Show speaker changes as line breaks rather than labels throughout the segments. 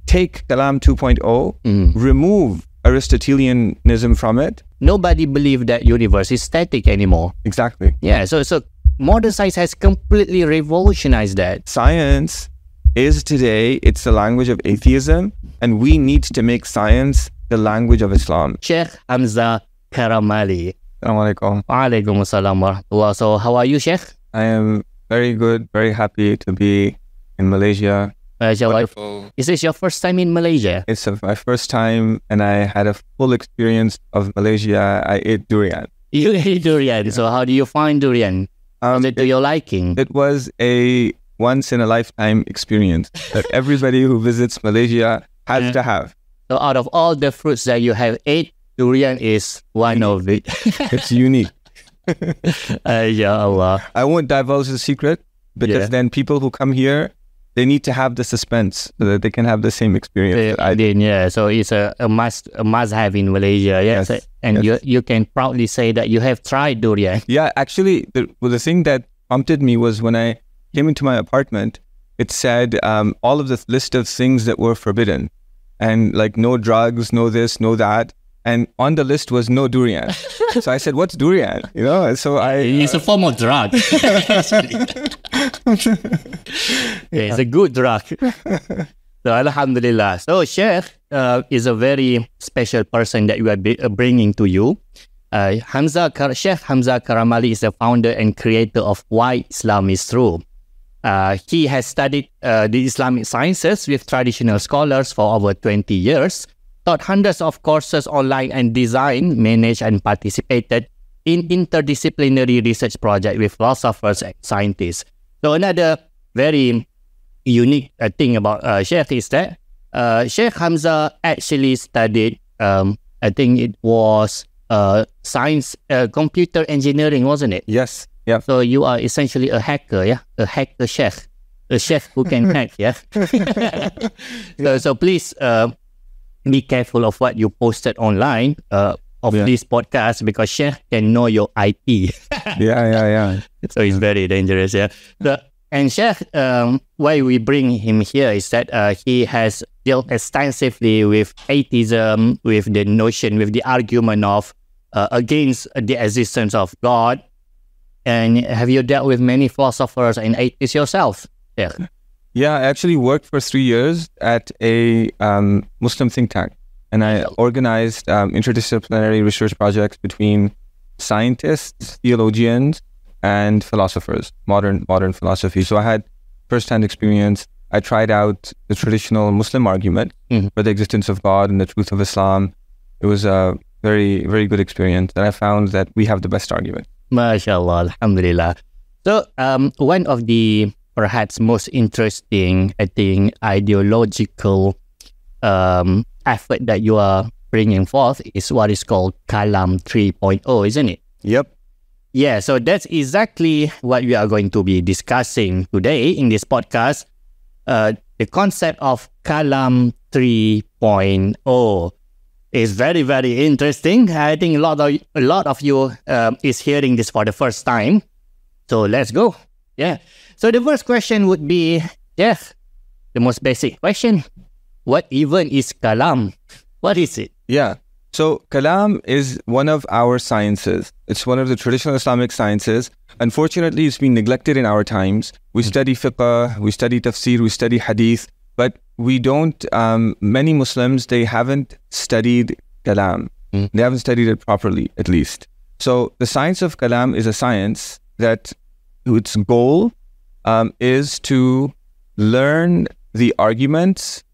take Kalam 2.0, remove Aristotelianism from it.
Nobody believes that universe is static anymore.
Exactly.
Yeah, so modern science has completely revolutionized that.
Science is today, it's the language of atheism, and we need to make science the language of Islam.
Sheikh Hamza Karamali.
Assalamu alaikum.
Walaikum assalam wa rahmatullah. So how are you, Sheikh?
I am very good, very happy to be in Malaysia.
Wonderful. Is this your first time in Malaysia?
It's my first time, and I had a full experience of Malaysia. I ate durian.
You ate durian. Yeah. So how do you find durian? Was it to your liking?
It was a once-in-a-lifetime experience that everybody who visits Malaysia has to have.
So out of all the fruits that you have ate, durian is one of it.
It's unique.
Ya Allah.
I won't divulge the secret because then people who come here, they need to have the suspense so that they can have the same experience that I did.
Yeah, so it's a must have in Malaysia. Yes. And you can proudly say that you have tried durian.
Yeah, actually, the thing that prompted me was when I came into my apartment, it said all of the list of things that were forbidden. And like no drugs, no this, no that. And on the list was no durian. So I said, what's durian? You know, and so
it's a form of drug. It's a good drug. So Alhamdulillah. So Sheikh is a very special person that you are bringing to you. Sheikh Hamza Karamali is the founder and creator of Why Islam is True. He has studied the Islamic sciences with traditional scholars for over 20 years, taught hundreds of courses online, and designed, managed, and participated in interdisciplinary research projects with philosophers and scientists. So another very unique thing about Sheikh is that Sheikh Hamza actually studied, I think it was science, computer engineering, wasn't it?
Yes. Yeah.
So you are essentially a hacker, yeah? A hacker Sheikh. A Sheikh who can hack, yeah? So please be careful of what you posted online of this podcast because Sheikh can know your IP.
Yeah.
So it's very dangerous, yeah? And Sheikh, why we bring him here is that he has dealt extensively with atheism, with the notion, with the argument of against the existence of God. And have you dealt with many philosophers and atheists yourself?
Yeah, I actually worked for 3 years at a Muslim think tank. And I organized interdisciplinary research projects between scientists, theologians, and philosophers, modern philosophy. So I had first-hand experience. I tried out the traditional Muslim argument for the existence of God and the truth of Islam. It was a very, very good experience. And I found that we have the best argument.
MashaAllah, Alhamdulillah. So one of the perhaps most interesting, I think, ideological effort that you are bringing forth is what is called KALAM 3.0, isn't it?
Yep.
Yeah, so that's exactly what we are going to be discussing today in this podcast. The concept of KALAM 3.0 is very, very interesting. I think a lot of you is hearing this for the first time. So let's go. Yeah. So the first question would be, the most basic question. What even is Kalam? What is it?
Yeah. So Kalam is one of our sciences. It's one of the traditional Islamic sciences. Unfortunately, it's been neglected in our times. We study fiqh, we study tafsir, we study hadith, but we don't, many Muslims, they haven't studied Kalam. They haven't studied it properly, at least. So the science of Kalam is a science that its goal is to learn the arguments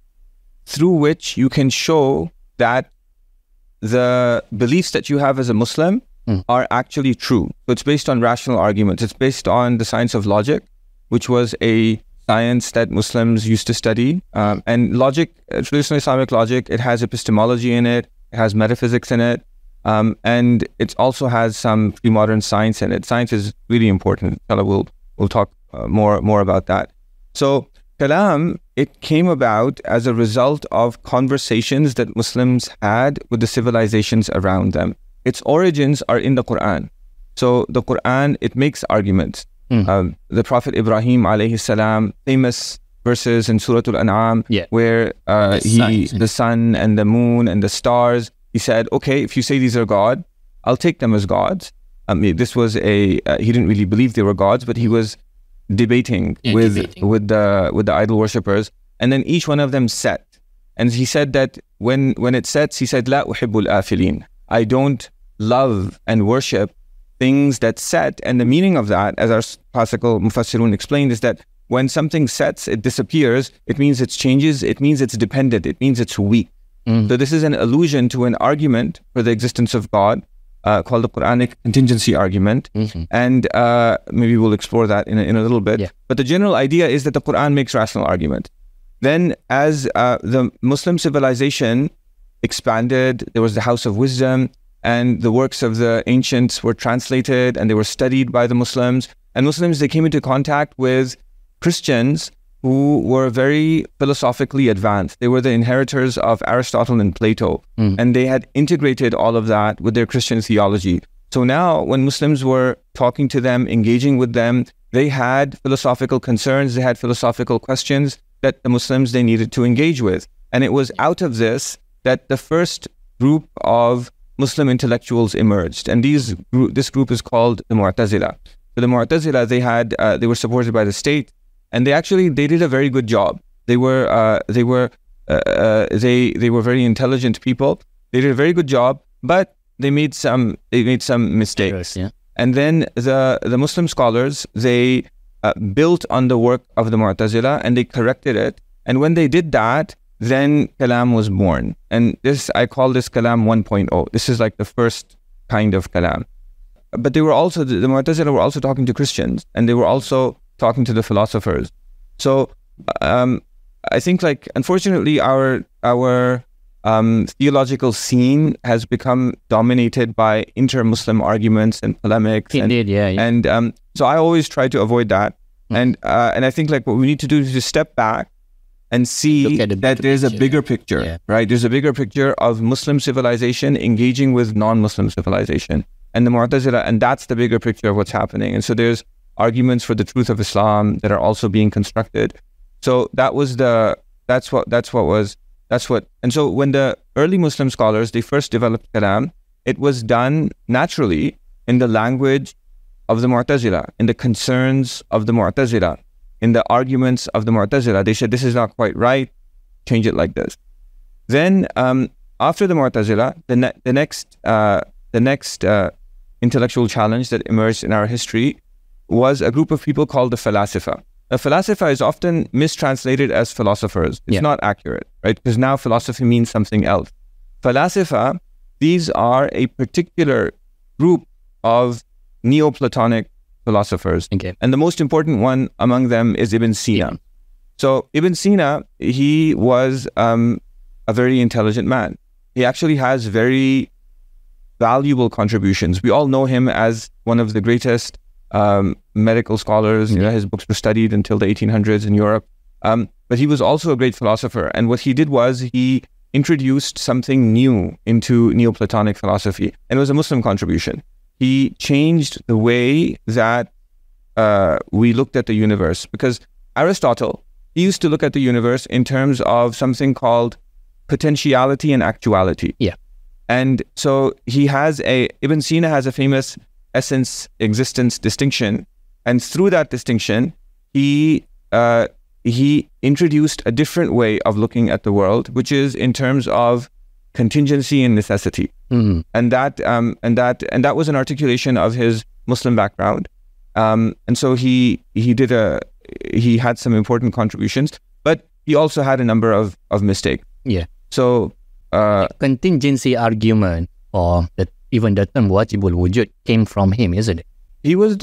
through which you can show that the beliefs that you have as a Muslim are actually true. So it's based on rational arguments. It's based on the science of logic, which was a science that Muslims used to study. And logic, traditional Islamic logic, it has epistemology in it, it has metaphysics in it, and it also has some pre-modern science in it. Science is really important. We'll talk more about that. So Kalam, it came about as a result of conversations that Muslims had with the civilizations around them. Its origins are in the Quran. So the Quran, it makes arguments. The Prophet Ibrahim alayhi salam, famous verses in Surah Al-An'am
Yeah.
where the sun and the moon and the stars, he said, okay, if you say these are God, I'll take them as gods. This was he didn't really believe they were gods, but he was debating with the idol worshippers. And then each one of them set. And he said that when it sets, he said, La uhibbul afilin. I don't love and worship things that set. And the meaning of that, as our classical mufassirun explained, is that when something sets, it disappears, it means it changes, it means it's dependent, it means it's weak. So this is an allusion to an argument for the existence of God called the Quranic contingency argument. And maybe we'll explore that in a little bit. But the general idea is that the Quran makes rational argument. Then as the Muslim civilization expanded, there was the House of Wisdom, and the works of the ancients were translated and they were studied by the Muslims. And Muslims, they came into contact with Christians who were very philosophically advanced. They were the inheritors of Aristotle and Plato. And they had integrated all of that with their Christian theology. So now when Muslims were talking to them, engaging with them, they had philosophical concerns, they had philosophical questions that the Muslims, they needed to engage with. And it was out of this that the first group of Muslim intellectuals emerged. And this group is called the Mu'tazila. So the Mu'tazila, they were supported by the state, and they did a very good job. They were very intelligent people. They did a very good job, but they made some mistakes. And then the Muslim scholars, they built on the work of the Mu'tazila and they corrected it. And when they did that, then Kalam was born. And I call this Kalam 1.0. This is like the first kind of Kalam. But the Mu'tazila were also talking to Christians, and they were also talking to the philosophers. So I think, like, unfortunately, our theological scene has become dominated by inter-Muslim arguments and polemics.
Indeed,
And so I always try to avoid that. And I think, like, what we need to do is to step back and see that there's a bigger picture, right? There's a bigger picture of Muslim civilization engaging with non-Muslim civilization. And the Mu'tazila, and that's the bigger picture of what's happening. And so there's arguments for the truth of Islam that are also being constructed. So and so when the early Muslim scholars, they first developed Kalam, it was done naturally in the language of the Mu'tazila, in the concerns of the Mu'tazila, in the arguments of the Mu'tazila. They said, this is not quite right, change it like this. Then after the Mu'tazila, the next intellectual challenge that emerged in our history was a group of people called the Falasifa. A Falasifa is often mistranslated as philosophers. It's not accurate, right? Because now philosophy means something else. Falasifa, these are a particular group of Neoplatonic philosophers. And the most important one among them is Ibn Sina. So Ibn Sina, he was a very intelligent man. He actually has very valuable contributions. We all know him as one of the greatest medical scholars. You know, his books were studied until the 1800s in Europe. But he was also a great philosopher. And what he did was he introduced something new into Neoplatonic philosophy. And it was a Muslim contribution. He changed the way that we looked at the universe. Because Aristotle, he used to look at the universe in terms of something called potentiality and actuality. And so Ibn Sina has a famous essence-existence distinction. And through that distinction, he introduced a different way of looking at the world, which is in terms of contingency and necessity. And that was an articulation of his Muslim background. And so he had some important contributions, but he also had a number of mistakes. So
contingency argument, or even the term wajibul wujud, came from him, isn't it?
He was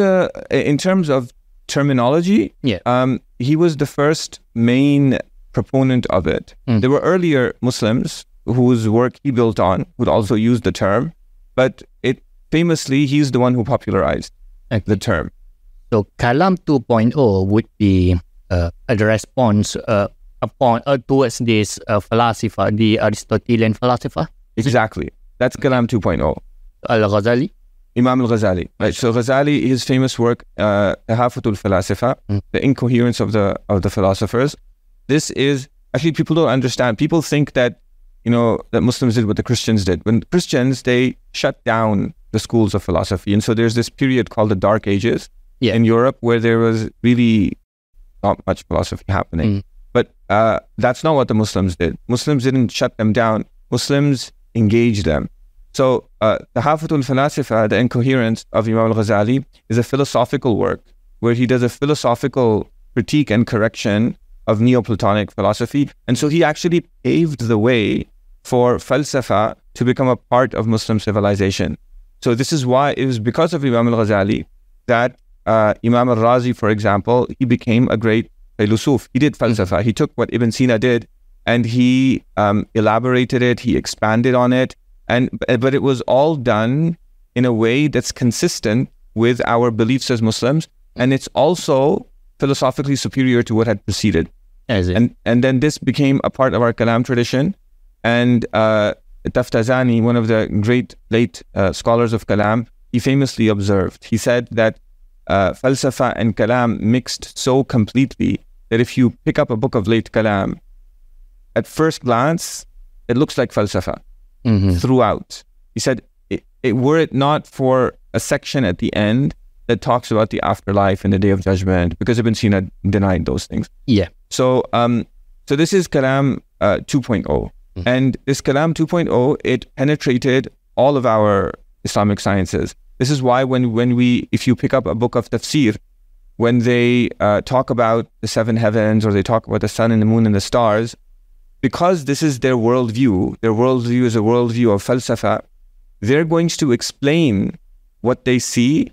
in terms of terminology, he was the first main proponent of it. There were earlier Muslims whose work he built on, would also use the term, but famously, he's the one who popularized the term.
So Kalam 2.0 would be a response towards this philosopher, the Aristotelian philosopher?
Exactly. That's Kalam 2.0.
Al-Ghazali?
Imam al-Ghazali. Right. So Ghazali, his famous work, Tahafutul Falasifa, the incoherence of the philosophers. this is actually, people don't understand. People think that, that Muslims did what the Christians did. When Christians, they shut down the schools of philosophy. And so there's this period called the Dark Ages in Europe where there was really not much philosophy happening. But that's not what the Muslims did. Muslims didn't shut them down. Muslims engaged them. So Tahafutul Falasifa, the Incoherence of Imam al-Ghazali, is a philosophical work where he does a philosophical critique and correction of Neoplatonic philosophy. And so he actually paved the way for falsafa to become a part of Muslim civilization. So this is why it was because of Imam al-Ghazali that Imam al-Razi, for example, he became a great philosopher. He did falsafa. He took what Ibn Sina did and he elaborated it, he expanded on it, but it was all done in a way that's consistent with our beliefs as Muslims, and it's also philosophically superior to what had preceded. And then this became a part of our Kalam tradition. And Taftazani, one of the great late scholars of Kalam, he famously observed, he said that falsafa and Kalam mixed so completely that if you pick up a book of late Kalam, at first glance, it looks like falsafa throughout. He said, were it not for a section at the end that talks about the afterlife and the Day of Judgment, because Ibn Sina denied those things.
Yeah.
So this is Kalam 2.0. And this Kalam 2.0, it penetrated all of our Islamic sciences. This is why if you pick up a book of tafsir, when they talk about the seven heavens or they talk about the sun and the moon and the stars, because this is their worldview is a worldview of falsafa, they're going to explain what they see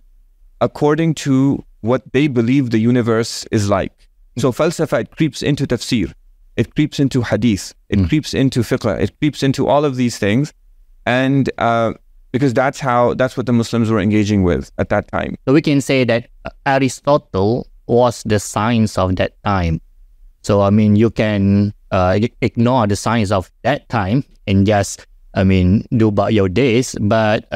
according to what they believe the universe is like. So falsafa, it creeps into tafsir, it creeps into hadith, it creeps into fiqh, it creeps into all of these things. And because that's what the Muslims were engaging with at that time.
So we can say that Aristotle was the science of that time. So, I mean, you can ignore the science of that time and just, do about your days. But,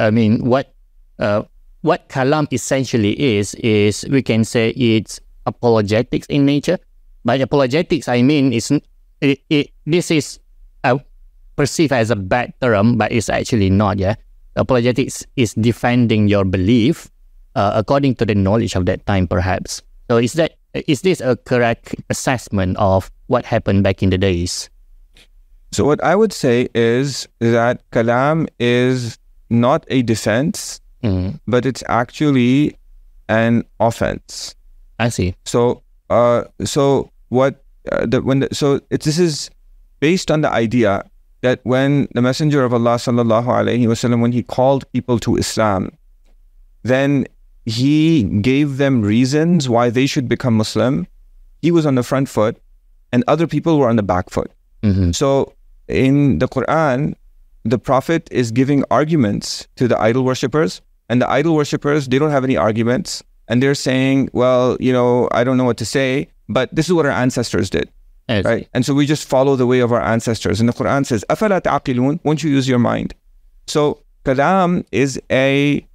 what Kalam essentially is we can say it's apologetics in nature. By apologetics, this is perceived as a bad term, but it's actually not, yeah? Apologetics is defending your belief according to the knowledge of that time, perhaps. So is this a correct assessment of what happened back in the days?
So what I would say is that Kalam is not a defense, but it's actually an offense.
I see.
So this is based on the idea that when the Messenger of Allah sallallahu alaihi wasallam, when he called people to Islam, then he gave them reasons why they should become Muslim. He was on the front foot and other people were on the back foot. So in the Quran, the Prophet is giving arguments to the idol worshippers, and the idol worshippers, they don't have any arguments. And they're saying, well, I don't know what to say, but this is what our ancestors did.
Yes.
Right? And so we just follow the way of our ancestors. And the Quran says, أَفَلَا تَعْقِلُونَ? Won't you use your mind? So Kalam is a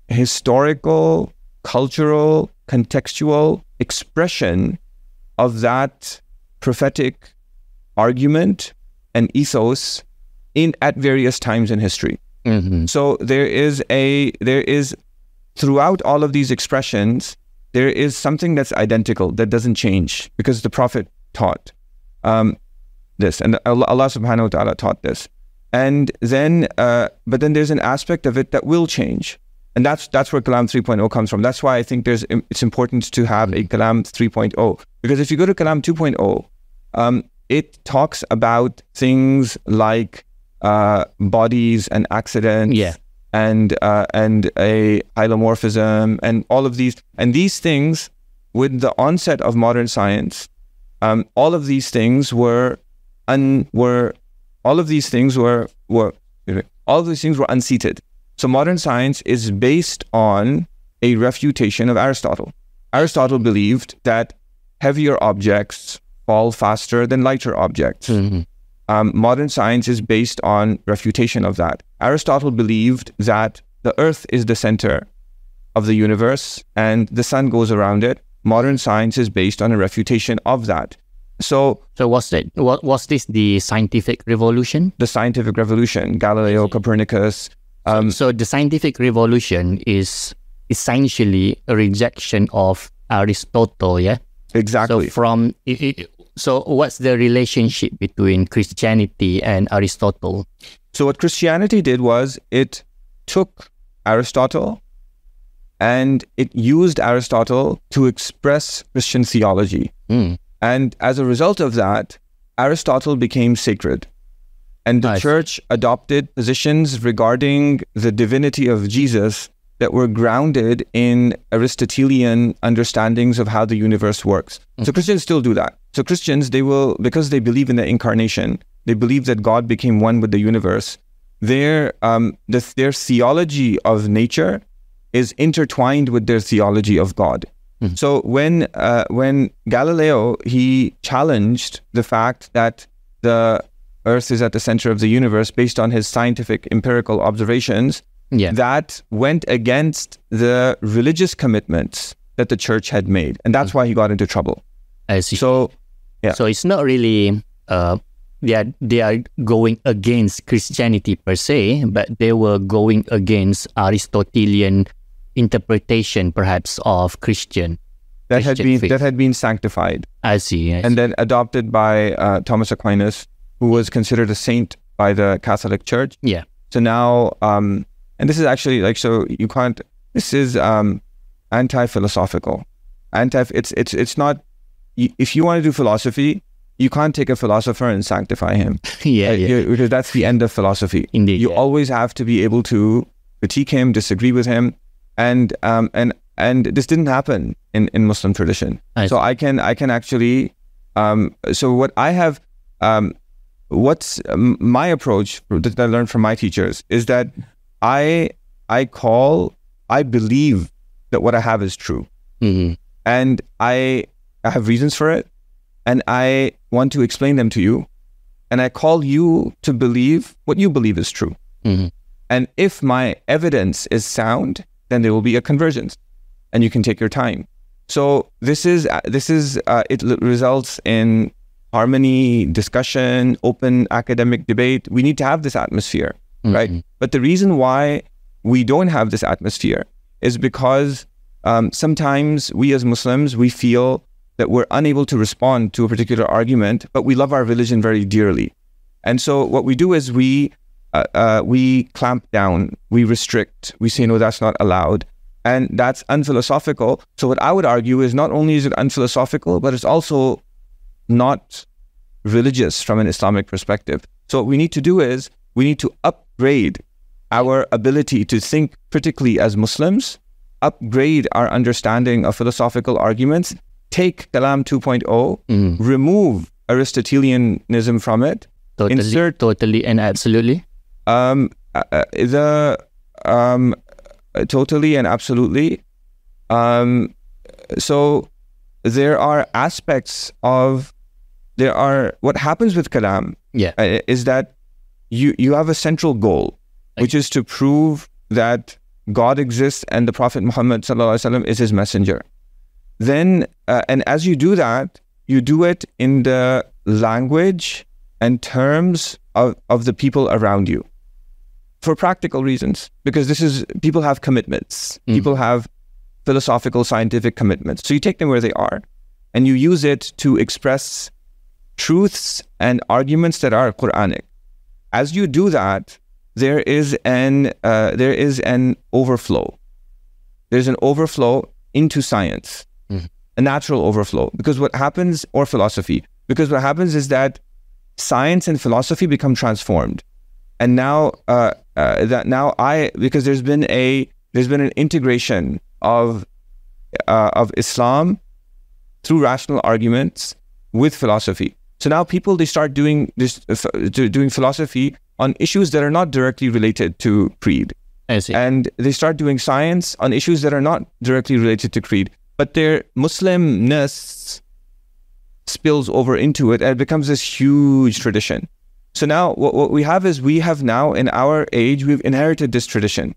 historical, cultural, contextual expression of that prophetic argument and ethos at various times in history. So there is throughout all of these expressions, there is something that's identical, that doesn't change, because the Prophet taught this, and Allah subhanahu wa ta'ala taught this. And then, but then there's an aspect of it that will change. And that's where Kalam 3.0 comes from. That's why I think it's important to have a Kalam 3.0. Because if you go to Kalam 2.0, it talks about things like bodies and accidents, and a hylomorphism, and all of these. And these things, with the onset of modern science, all of these things were unseated. So modern science is based on a refutation of Aristotle. Aristotle believed that heavier objects fall faster than lighter objects. Modern science is based on refutation of that. Aristotle believed that the earth is the center of the universe and the sun goes around it. Modern science is based on a refutation of that. So
was this the scientific revolution?
the scientific revolution, Galileo, Copernicus.
So the scientific revolution is essentially a rejection of Aristotle, yeah?
Exactly.
So what's the relationship between Christianity and Aristotle?
So what Christianity did was it took Aristotle and it used Aristotle to express Christian theology. And as a result of that, Aristotle became sacred. And the church adopted positions regarding the divinity of Jesus that were grounded in Aristotelian understandings of how the universe works. So Christians still do that. So Christians, because they believe in the incarnation, they believe that God became one with the universe. Their theology of nature is intertwined with their theology of God. So when Galileo, he challenged the fact that the Earth is at the center of the universe based on his scientific empirical observations, that went against the religious commitments that the church had made. And that's why he got into trouble.
I see.
So
it's not really, they are going against Christianity per se, but they were going against Aristotelian interpretation, perhaps, of Christian
that had been sanctified.
I see.
And then adopted by Thomas Aquinas, who was considered a saint by the Catholic Church.
Yeah.
So now, and this is actually this is anti-philosophical. It's not, if you want to do philosophy, you can't take a philosopher and sanctify him. Because that's the end of philosophy.
Indeed.
You always have to be able to critique him, disagree with him. And this didn't happen in Muslim tradition. So I can actually, so what I have, what's my approach that I learned from my teachers is that I believe that what I have is true. And I have reasons for it, and I want to explain them to you, and I call you to believe what you believe is true. And if my evidence is sound, then there will be a convergence, and you can take your time. So this is it results in harmony, discussion, open academic debate. We need to have this atmosphere, right? But the reason why we don't have this atmosphere is because sometimes we as Muslims, we feel that we're unable to respond to a particular argument, but we love our religion very dearly. And so what we do is we clamp down, we restrict, we say, no, that's not allowed. And that's unphilosophical. So what I would argue is not only is it unphilosophical, but it's also not religious from an Islamic perspective. So what we need to do is we need to upgrade our ability to think critically as Muslims, upgrade our understanding of philosophical arguments, take Kalam 2.0, remove Aristotelianism from it,
totally and absolutely.
Totally and absolutely. So there are aspects of, what happens with Kalam is that you have a central goal, which is to prove that God exists and the Prophet Muhammad ﷺ is his messenger. Then, and as you do that, you do it in the language and terms of the people around you. For practical reasons, because people have commitments. People have philosophical, scientific commitments. So you take them where they are, and you use it to express truths and arguments that are Quranic. As you do that, there is an overflow. There's an overflow into science, a natural overflow. Because what happens, or philosophy, because what happens is that science and philosophy become transformed. And now, because there's been an integration of Islam through rational arguments with philosophy. So now people, they start doing philosophy on issues that are not directly related to creed.
I see.
And they start doing science on issues that are not directly related to creed, but their Muslimness spills over into it, and it becomes this huge tradition. So now what we have is, we have now in our age, we've inherited this tradition.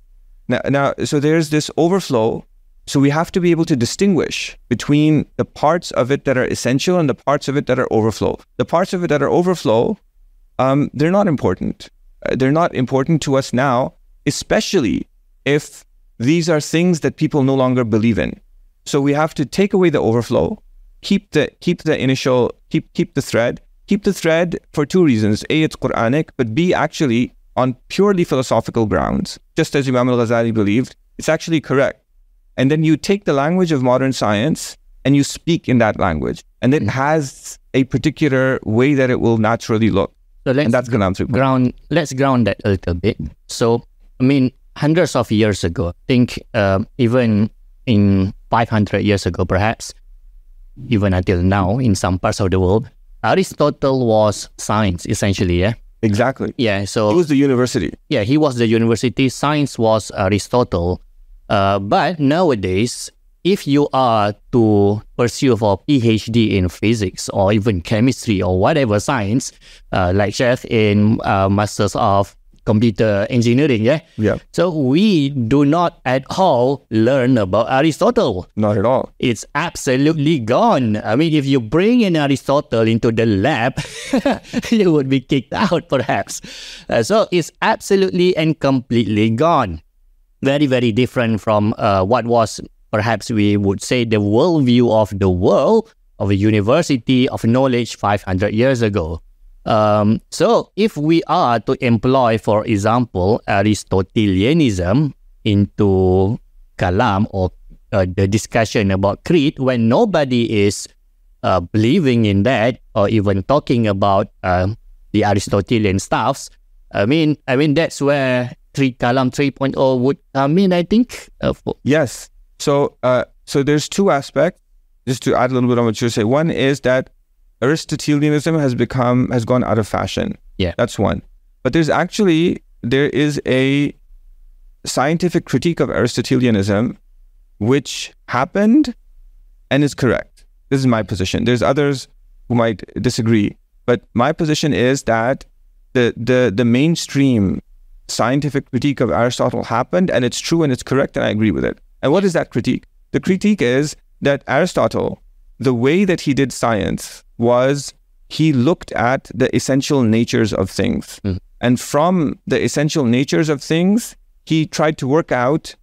Now, so there's this overflow So we have to be able to distinguish between the parts of it that are essential and the parts of it that are overflow. The parts of it that are overflow, they're not important. They're not important to us now, especially if these are things that people no longer believe in. So we have to take away the overflow, keep the thread for two reasons. A, it's Quranic, but B, actually on purely philosophical grounds, just as Imam al-Ghazali believed, it's actually correct. And then you take the language of modern science and you speak in that language, and it has a particular way that it will naturally look.
So
and that's Kalam 3.0.
Let's ground that a little bit. So, I mean, hundreds of years ago, I think even in 500 years ago, perhaps, even until now, in some parts of the world, Aristotle was science, essentially, yeah?
Exactly.
Yeah, so...
He was the university.
Yeah, he was the university. Science was Aristotle. But nowadays, if you are to pursue for PhD in physics or even chemistry or whatever science, like Sheikh in Masters of Computer Engineering,
Yeah.
So we do not at all learn about Aristotle.
Not at all.
It's absolutely gone. I mean, if you bring in Aristotle into the lab, you would be kicked out, perhaps. So it's absolutely and completely gone. Very, very different from what was, perhaps we would say, the worldview of the world, of a university of knowledge 500 years ago. So if we are to employ, for example, Aristotelianism into Kalam or the discussion about creed, when nobody is believing in that or even talking about the Aristotelian stuffs, I mean that's where Kalam 3.0 would come in, I think.
Yes. So there's two aspects, just to add a little bit on what you say. One is that Aristotelianism has gone out of fashion.
Yeah.
That's one. But there is a scientific critique of Aristotelianism which happened and is correct. This is my position. There's others who might disagree, but my position is that the mainstream scientific critique of Aristotle happened, and it's true and it's correct, and I agree with it. And what is that critique? The critique is that Aristotle, the way that he did science was he looked at the essential natures of things. And from the essential natures of things, he tried to work out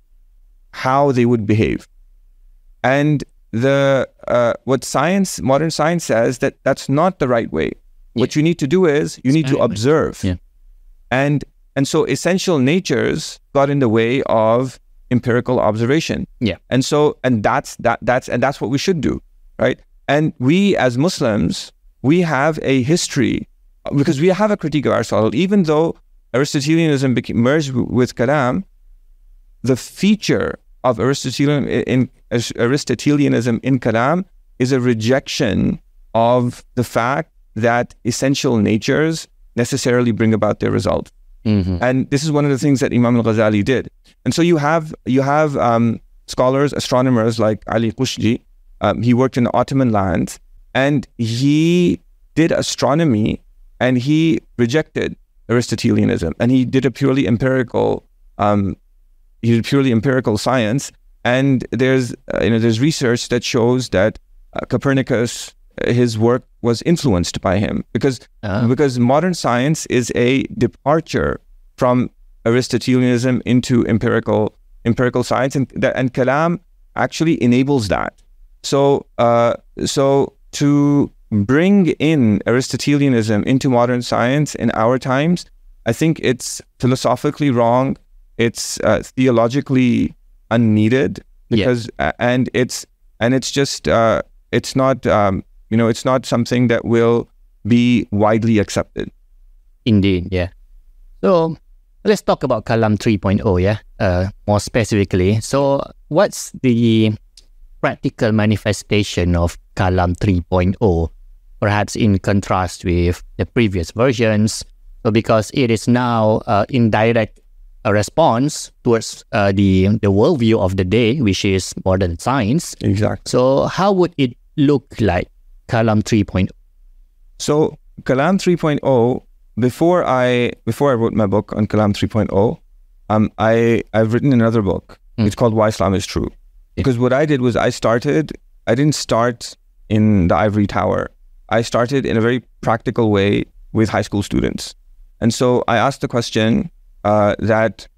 how they would behave. And what modern science says, that's not the right way. What you need to do is you need to observe. And so essential natures got in the way of empirical observation. And that's what we should do, right? And we as Muslims, we have a history, because we have a critique of Aristotle. Even though Aristotelianism merged with Kalam, the feature of Aristotelianism in Kalam is a rejection of the fact that essential natures necessarily bring about their result. And this is one of the things that Imam al-Ghazali did. And so you have scholars, astronomers like Ali Qushji. He worked in the Ottoman lands, and he did astronomy, and he rejected Aristotelianism, and he did a purely empirical science. And there's research that shows that Copernicus, his work was influenced by him, because modern science is a departure from Aristotelianism into empirical science, and Kalam actually enables that. So to bring in Aristotelianism into modern science in our times, I think it's philosophically wrong. It's theologically unneeded, because and it's just it's not it's not something that will be widely accepted.
Indeed, yeah. So let's talk about Kalam 3.0, more specifically. So what's the practical manifestation of Kalam 3.0, perhaps in contrast with the previous versions? So because it is now in direct response towards the worldview of the day, which is modern science.
Exactly.
So how would it look like, Kalam 3.0?
So Kalam 3.0, before I wrote my book on Kalam 3.0, I've written another book. It's called Why Islam is True. Because what I did was I didn't start in the ivory tower. I started in a very practical way with high school students. And so I asked the question that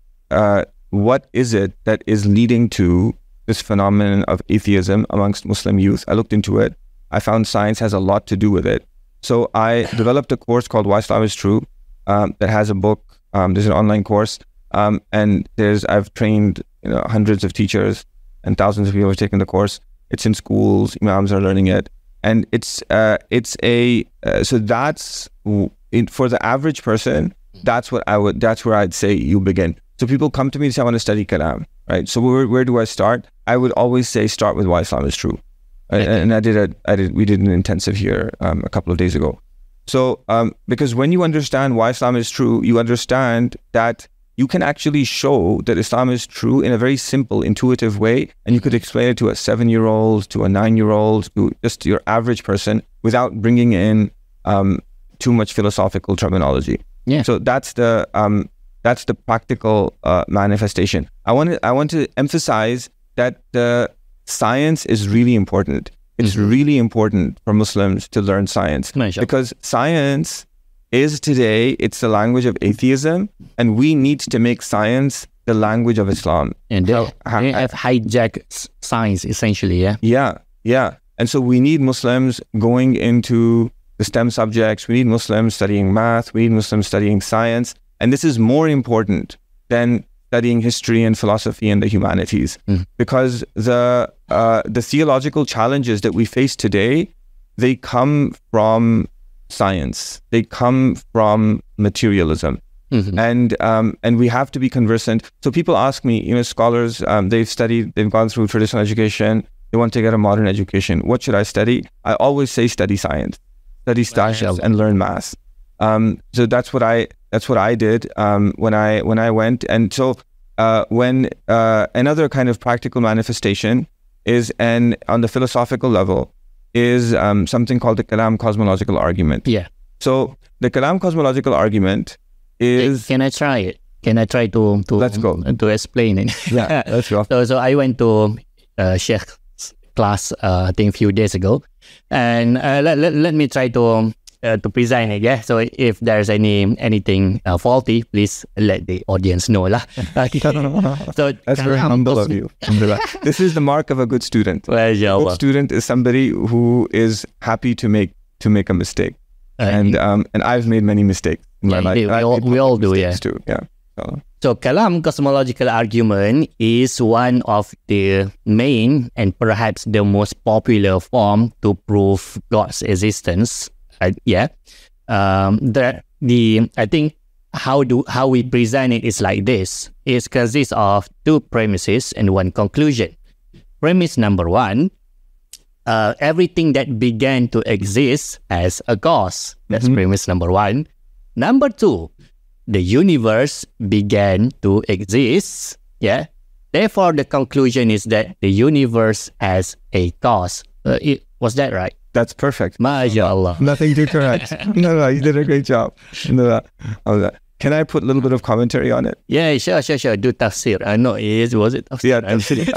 what is it that is leading to this phenomenon of atheism amongst Muslim youth? I looked into it. I found science has a lot to do with it. So I developed a course called Why Islam is True that has a book. There's an online course. And I've trained hundreds of teachers and thousands of people have taken the course. It's in schools. Imams are learning it. And so that's for the average person, that's where I'd say you begin. So people come to me and say, I want to study Kalam, right? So where do I start? I would always say, start with Why Islam is True. And we did an intensive here a couple of days ago. So, because when you understand why Islam is true, you understand that you can actually show that Islam is true in a very simple, intuitive way. And you could explain it to a 7-year-old, to a 9-year-old, to just your average person without bringing in too much philosophical terminology.
Yeah.
So that's the practical manifestation. I want to emphasize that the science is really important. It's really important for Muslims to learn science because science is today, it's the language of atheism, and we need to make science the language of Islam.
And they have hijacked science essentially, yeah?
Yeah. And so we need Muslims going into the STEM subjects. We need Muslims studying math. We need Muslims studying science. And this is more important than studying history and philosophy and the humanities, because the theological challenges that we face today, they come from science. They come from materialism, and we have to be conversant. So people ask me, scholars, they've gone through traditional education, they want to get a modern education. What should I study? I always say study science, and learn math. So that's what I did when I went. And so when another kind of practical manifestation is, and on the philosophical level, is something called the Kalam cosmological argument.
Yeah.
So the Kalam cosmological argument is...
Can I try it? Can I try to
let's go.
To explain it?
Yeah, let's go.
So I went to Sheikh's class, I think a few days ago. And let me try to present it, yeah? So if there's anything faulty, please let the audience know lah. So
that's very humble of you. This is the mark of a good student.
Well, yeah,
a good student is somebody who is happy to make a mistake. And I've made many mistakes in my life.
We all do, yeah.
Too. Yeah.
So Kalam cosmological argument is one of the main and perhaps the most popular form to prove God's existence. I think how we present it is like this. It consists of two premises and one conclusion. Premise number one, everything that began to exist as a cause. That's premise number one. Number two, the universe began to exist. Yeah. Therefore, the conclusion is that the universe has a cause. Was that right?
That's perfect.
MashaAllah.
Nothing to correct. No, you did a great job. Can I put a little bit of commentary on it?
Yeah, sure. Do tafsir. No, was it tafsir?
Yeah, tafsir.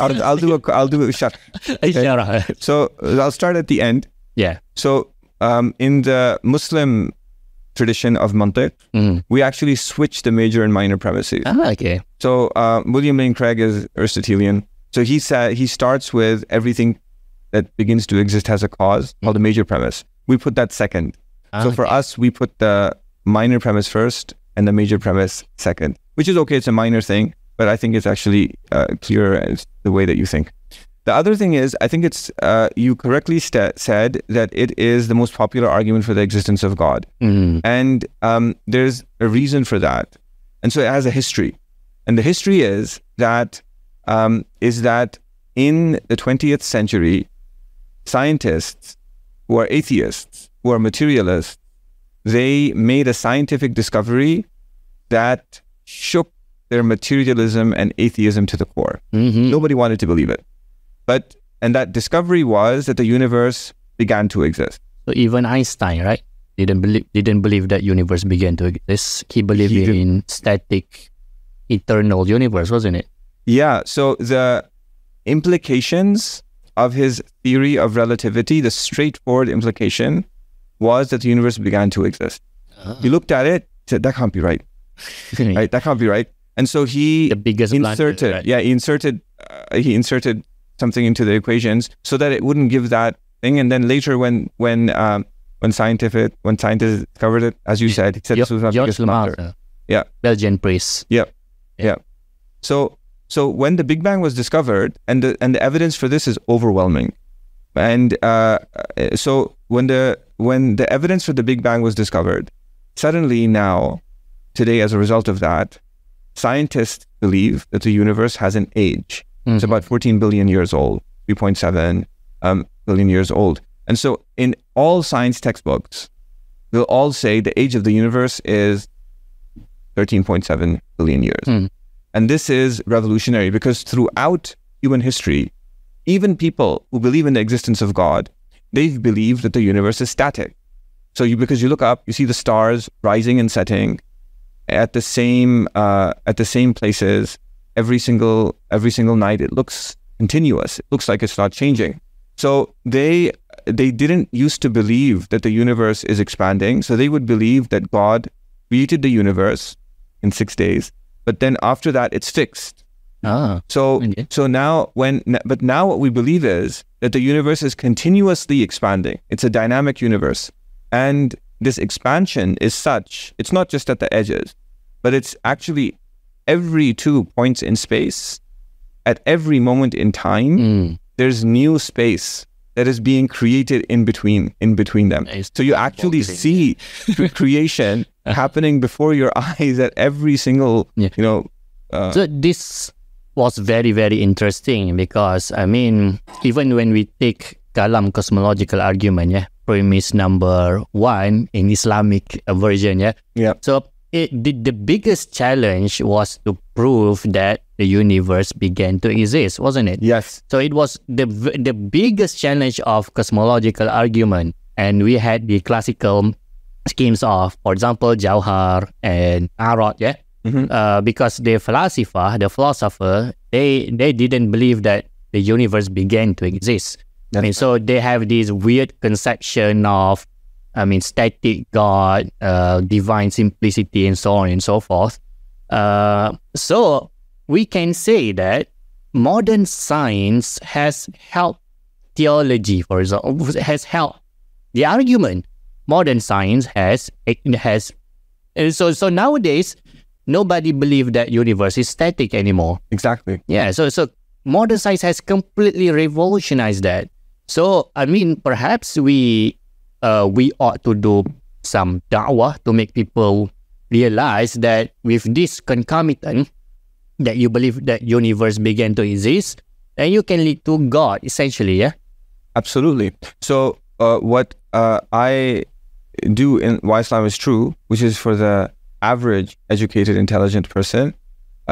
I'll do a shot.
Okay.
So I'll start at the end.
Yeah.
So in the Muslim tradition of mantiq, we actually switch the major and minor premises.
Okay.
So William Lane Craig is Aristotelian. So he starts with everything that begins to exist has a cause, called the major premise. We put that second. So for us, we put the minor premise first and the major premise second, which is okay. It's a minor thing, but I think it's actually clearer as the way that you think. The other thing is, I think it's, you correctly said that it is the most popular argument for the existence of God. And there's a reason for that. And so it has a history. And the history is that in the 20th century, scientists who are atheists, who are materialists, they made a scientific discovery that shook their materialism and atheism to the core. Nobody wanted to believe it. And that discovery was that the universe began to exist.
So even Einstein, right? Didn't believe that universe began to exist. He believed in static, eternal universe, wasn't it?
Yeah. So implications of his theory of relativity, the straightforward implication was that the universe began to exist. He looked at it, said, that can't be right. Right? That can't be right. And so he
The biggest
inserted,
blunder, right?
he inserted something into the equations so that it wouldn't give that thing. And then later when scientists discovered it, as you said, he said this was my biggest blunder. Yeah.
Belgian priest.
Yeah. So when the Big Bang was discovered, and the evidence for this is overwhelming, and so when the evidence for the Big Bang was discovered, suddenly now, today, as a result of that, scientists believe that the universe has an age. It's about 14 billion years old, 3.7 billion years old. And so in all science textbooks, they'll all say the age of the universe is 13.7 billion years. And this is revolutionary because throughout human history, even people who believe in the existence of God, they've believed that the universe is static. So because you look up, you see the stars rising and setting at the same places every single night. It looks continuous. It looks like it's not changing. So they didn't used to believe that the universe is expanding. So they would believe that God created the universe in 6 days, but then after that it's fixed. So now what we believe is that the universe is continuously expanding. It's a dynamic universe, and this expansion is such, it's not just at the edges, but it's actually every 2 points in space, at every moment in time, there's new space that is being created in between them. So you actually see creation happening before your eyes at every single,
So this was very, very interesting because, I mean, even when we take Kalam cosmological argument, premise number 1 in Islamic version, So the biggest challenge was to prove that the universe began to exist, wasn't it?
Yes.
So it was the biggest challenge of cosmological argument, and we had the classical schemes of, for example, Jauhar and Arad, because the philosopher, they didn't believe that the universe began to exist. So they have this weird conception of, static God, divine simplicity, and so on and so forth. So we can say that modern science has helped theology, for example, has helped the argument. Modern science has so nowadays nobody believes that universe is static anymore.
Exactly.
Yeah. So modern science has completely revolutionized that. So perhaps we ought to do some da'wah to make people realize that with this concomitant, that you believe that universe began to exist, then you can lead to God, essentially,
Absolutely. So what I do in Why Islam is True, which is for the average, educated, intelligent person,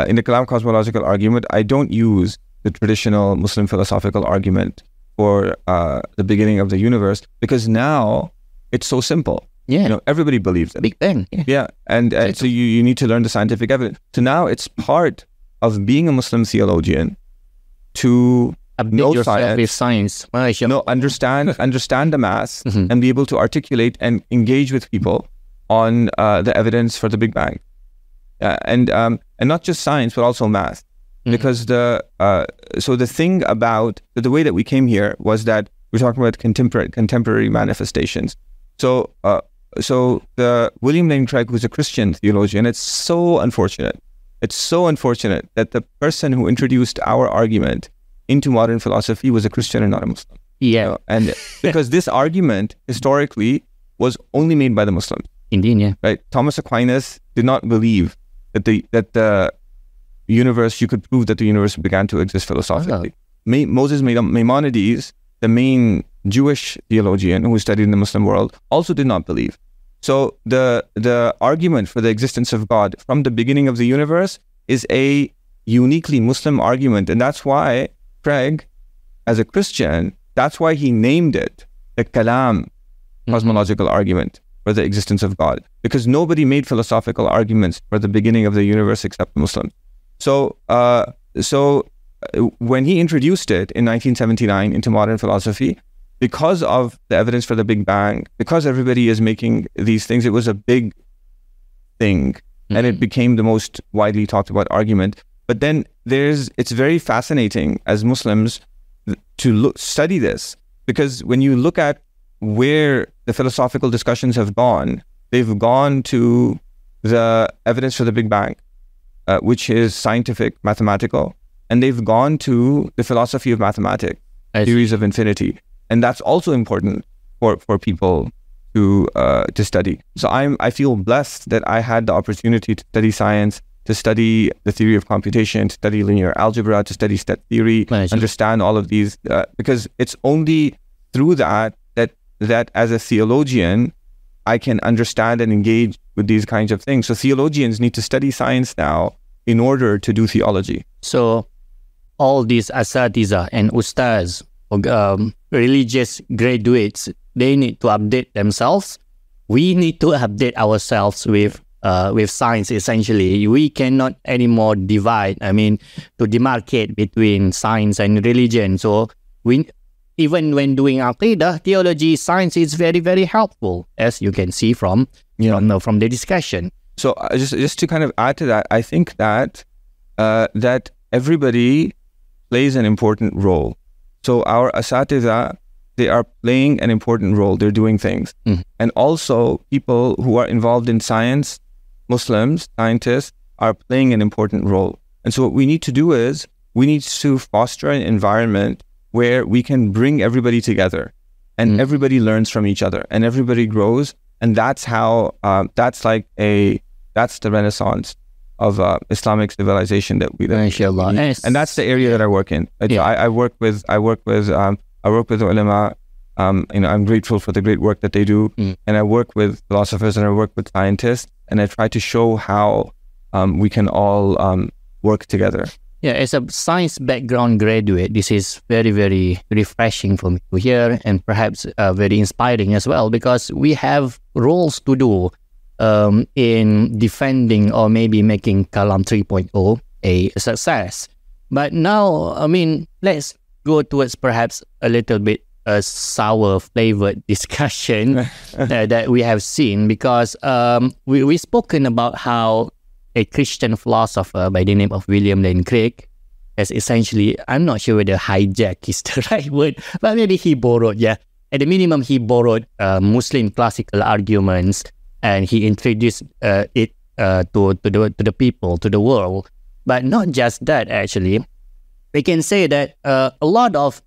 in the Kalam cosmological argument, I don't use the traditional Muslim philosophical argument for the beginning of the universe, because now it's so simple. Everybody believes it.
Big Bang.
And so you need to learn the scientific evidence. So now it's part of being a Muslim theologian to know
yourself with science.
Understand the math and be able to articulate and engage with people on the evidence for the Big Bang, and not just science but also math, because the thing about the way that we came here was that we're talking about contemporary manifestations. So the William Lane Craig, who's a Christian theologian, it's so unfortunate that the person who introduced our argument into modern philosophy was a Christian and not a Muslim. And because this argument historically was only made by the Muslims.
Indeed,
right. Thomas Aquinas did not believe that the universe, you could prove that the universe began to exist philosophically. Moses Maimonides, the main Jewish theologian who studied in the Muslim world, also did not believe. So the argument for the existence of God from the beginning of the universe is a uniquely Muslim argument, and that's why Craig, as a Christian, that's why he named it the Kalam cosmological argument for the existence of God, because nobody made philosophical arguments for the beginning of the universe except Muslims. So when he introduced it in 1979 into modern philosophy, because of the evidence for the Big Bang, because everybody is making these things, it was a big thing, and it became the most widely talked about argument. But then it's very fascinating as Muslims to study this, because when you look at where the philosophical discussions have gone, they've gone to the evidence for the Big Bang, which is scientific, mathematical, and they've gone to the philosophy of mathematics, theories of infinity. And that's also important for people to study. So I feel blessed that I had the opportunity to study science, to study the theory of computation, to study linear algebra, to study set theory, understand all of these, because it's only through that as a theologian, I can understand and engage with these kinds of things. So theologians need to study science now in order to do theology.
So all these asatiza and ustaz, religious graduates, they need to update themselves. We need to update ourselves with science. Essentially, we cannot anymore to demarcate between science and religion. So even when doing aqidah, theology, science is very, very helpful, as you can see from the discussion.
So just to kind of add to that, I think that that everybody plays an important role. So our asatiza, they are playing an important role. They're doing things. And also people who are involved in science, Muslims, scientists, are playing an important role. And so what we need to do is we need to foster an environment where we can bring everybody together and everybody learns from each other and everybody grows. And that's how, that's the renaissance of Islamic civilization that we live in. And that's the area that I work in. I work with ulama. I'm grateful for the great work that they do, and I work with philosophers and I work with scientists, and I try to show how we can all work together.
Yeah, as a science background graduate, this is very, very refreshing for me to hear, and perhaps very inspiring as well, because we have roles to do in defending or maybe making KALAM 3.0 a success. But now, let's go towards perhaps a little bit a sour flavored discussion that we have seen, because we've spoken about how a Christian philosopher by the name of William Lane Craig has essentially, I'm not sure whether hijack is the right word, but maybe he borrowed, at the minimum he borrowed Muslim classical arguments, and he introduced it to the people, to the world. But not just that, actually. We can say that a lot of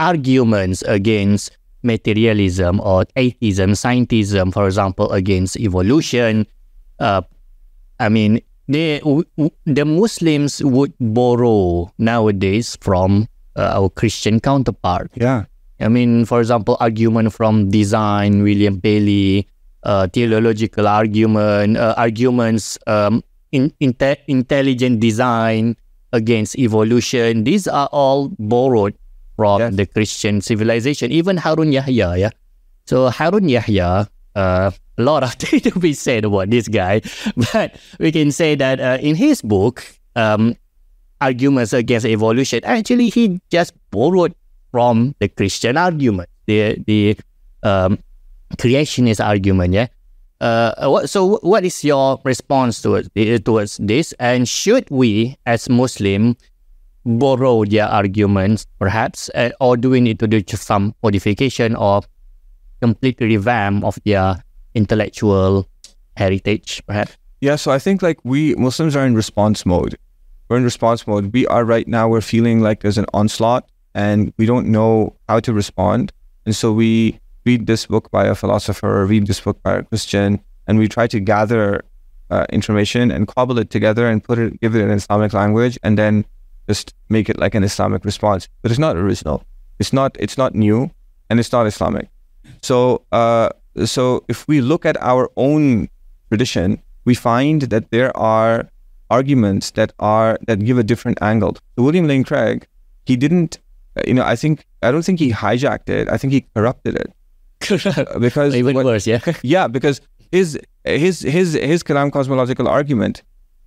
arguments against materialism or atheism, scientism, for example, against evolution, the Muslims would borrow nowadays from our Christian counterpart.
Yeah.
For example, argument from design, William Paley, teleological arguments, intelligent design against evolution. These are all borrowed from the Christian civilization. Even Harun Yahya, So Harun Yahya, a lot of things to be said about this guy, but we can say that in his book, Arguments Against Evolution, actually he just borrowed from the Christian argument, the creationist argument, So what is your response towards this? And should we, as Muslim, borrow their arguments, perhaps, or do we need to do some modification or complete revamp of their intellectual heritage, perhaps?
Yeah, so I think like we Muslims are in response mode. We're in response mode. We are right now, we're feeling like there's an onslaught and we don't know how to respond. And so we read this book by a philosopher, or read this book by a Christian, and we try to gather information and cobble it together and give it in Islamic language, and then just make it like an Islamic response. But it's not original. It's not new, and it's not Islamic. So if we look at our own tradition, we find that there are arguments that give a different angle. So William Lane Craig, he didn't, I don't think he hijacked it. I think he corrupted it. Because
even worse,
yeah, because his Kalam cosmological argument,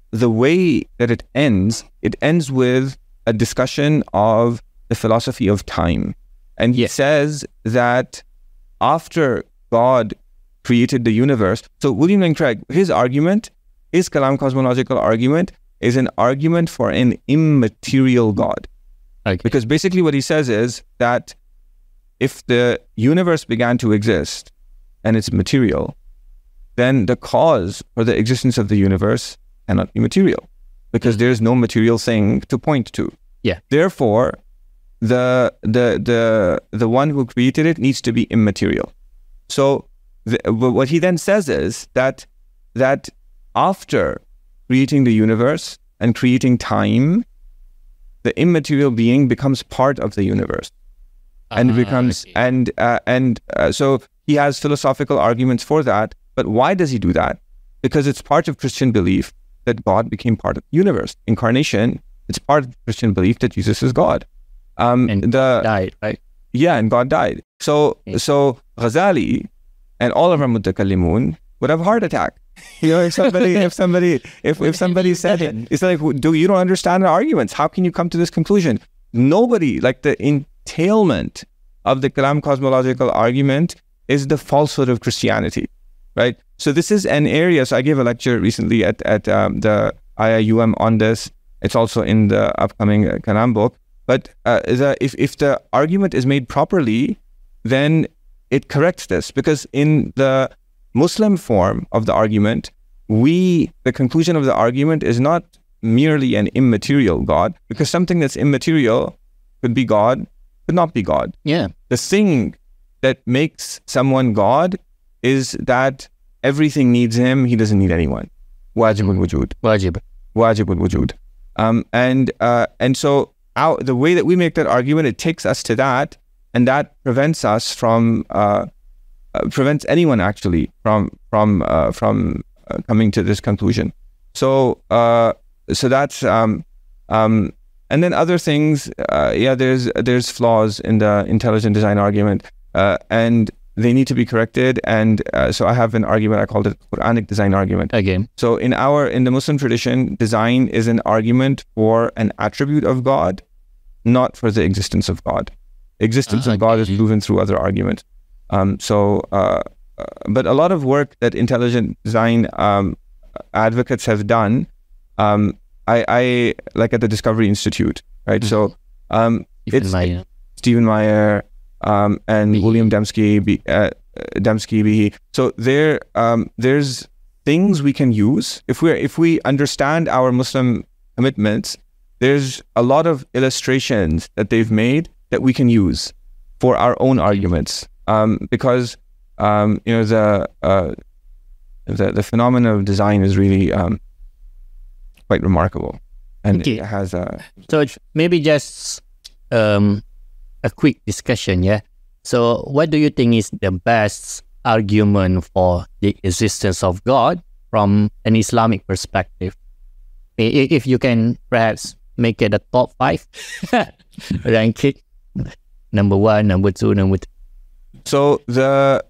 the way that it ends with a discussion of the philosophy of time. And he says that after God created the universe, so William Lane Craig, his argument, his Kalam cosmological argument, is an argument for an immaterial God.
Okay.
Because basically what he says is that if the universe began to exist and it's material, then the cause for the existence of the universe cannot be material, because there's no material thing to point to.
Yeah.
Therefore, the one who created it needs to be immaterial. So what he then says is that after creating the universe and creating time, the immaterial being becomes part of the universe, and becomes so he has philosophical arguments for that. But why does he do that? Because it's part of Christian belief that God became part of the universe. Incarnation, it's part of Christian belief that Jesus is God.
And died, right?
Yeah, and God died. So Ghazali and all of our mutakallimun would have a heart attack. If somebody said it, it's like, you don't understand the arguments. How can you come to this conclusion? Nobody, like the entailment of the Kalam cosmological argument is the falsehood of Christianity, right? So this is an area. So I gave a lecture recently at the IIUM on this. It's also in the upcoming Kalam book. But if the argument is made properly, then it corrects this, because in the Muslim form of the argument, the conclusion of the argument is not merely an immaterial God, because something that's immaterial could be God, could not be God.
Yeah.
The thing that makes someone God is that everything needs him, he doesn't need anyone. Wajibul wujud. Wajibul wujud. And so the way that we make that argument, it takes us to that, and that prevents us from prevents anyone actually from coming to this conclusion. So that's and then other things. There's flaws in the intelligent design argument, and they need to be corrected. And so I have an argument. I called it Quranic design argument.
Again.
So in the Muslim tradition, design is an argument for an attribute of God, not for the existence of God. Existence of God is proven through other arguments. But a lot of work that intelligent design advocates have done, I like at the Discovery Institute, right? Mm-hmm. So it's Stephen Meyer and William Dembski. So there's things we can use if we understand our Muslim commitments. There's a lot of illustrations that they've made that we can use for our own arguments. Because the phenomenon of design is really quite remarkable, and it has
so maybe just a quick discussion. Yeah. So what do you think is the best argument for the existence of God from an Islamic perspective? If you can perhaps make it a top 5 rank it, number 1, number 2, number 3.
So the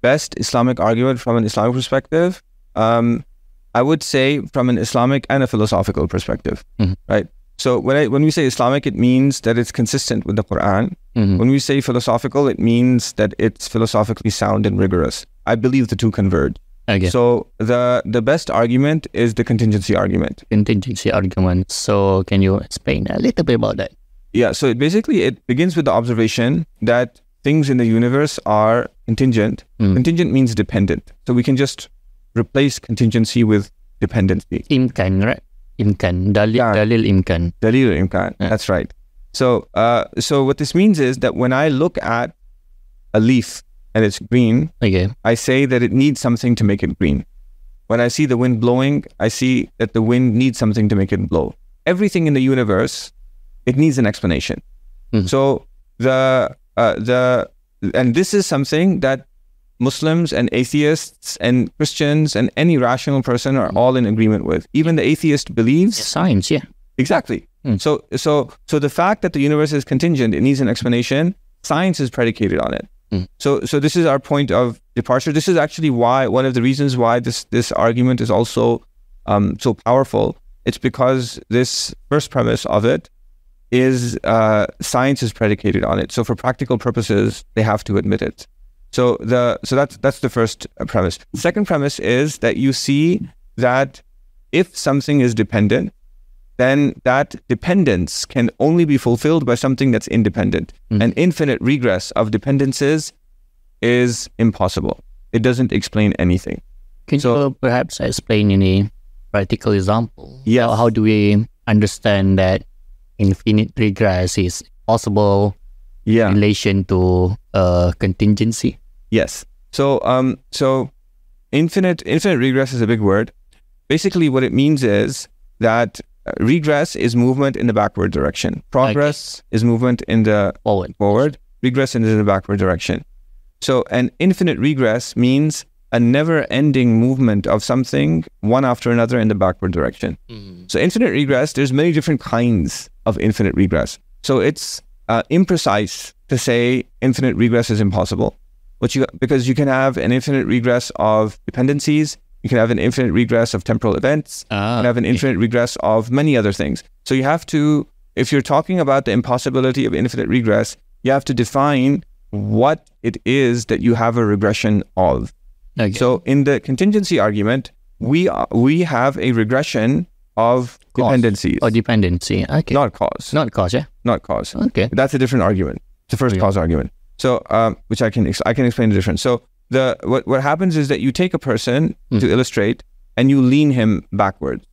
best Islamic argument from an Islamic perspective, I would say from an Islamic and a philosophical perspective, right? So when we say Islamic, it means that it's consistent with the Quran. When we say philosophical, it means that it's philosophically sound and rigorous. I believe the two converge.
Okay.
So the best argument is the contingency argument.
Contingency argument. So can you explain a little bit about that?
Yeah, so it begins with the observation that things in the universe are contingent. Contingent means dependent. So we can just replace contingency with dependency.
Imkan, right? Imkan. Dalil imkan.
Dalil imkan. Yeah. That's right. So what this means is that when I look at a leaf and it's green, I say that it needs something to make it green. When I see the wind blowing, I see that the wind needs something to make it blow. Everything in the universe, it needs an explanation. So and this is something that Muslims and atheists and Christians and any rational person are all in agreement with. Even the atheist believes
science. Yeah,
exactly. So the fact that the universe is contingent, it needs an explanation. Science is predicated on it. So this is our point of departure. This is actually one of the reasons why this argument is also so powerful, It's because this first premise of it is science is predicated on it. So for practical purposes, they have to admit it. So that's the first premise. The second premise is that you see that if something is dependent, then that dependence can only be fulfilled by something that's independent. An infinite regress of dependences is impossible. It doesn't explain anything.
Can you perhaps explain in a practical example?
Yes.
How do we understand that infinite regress is possible in relation to contingency?
Yes. So infinite regress is a big word. Basically, what it means is that regress is movement in the backward direction. Progress is movement in the forward. Regress is in the backward direction. So an infinite regress means a never-ending movement of something one after another in the backward direction. So infinite regress, there's many different kinds of infinite regress. So it's imprecise to say infinite regress is impossible, because you can have an infinite regress of dependencies, you can have an infinite regress of temporal events, you can have an infinite regress of many other things. So you have to, if you're talking about the impossibility of infinite regress, you have to define what it is that you have a regression of.
Okay.
So in the contingency argument, we have a regression of dependencies.
Or dependency. Okay.
Not cause.
Not cause, yeah?
Not cause.
Okay.
That's a different argument. It's the first cause argument. So, which I can explain the difference. So what happens is that you take a person to illustrate and you lean him backwards.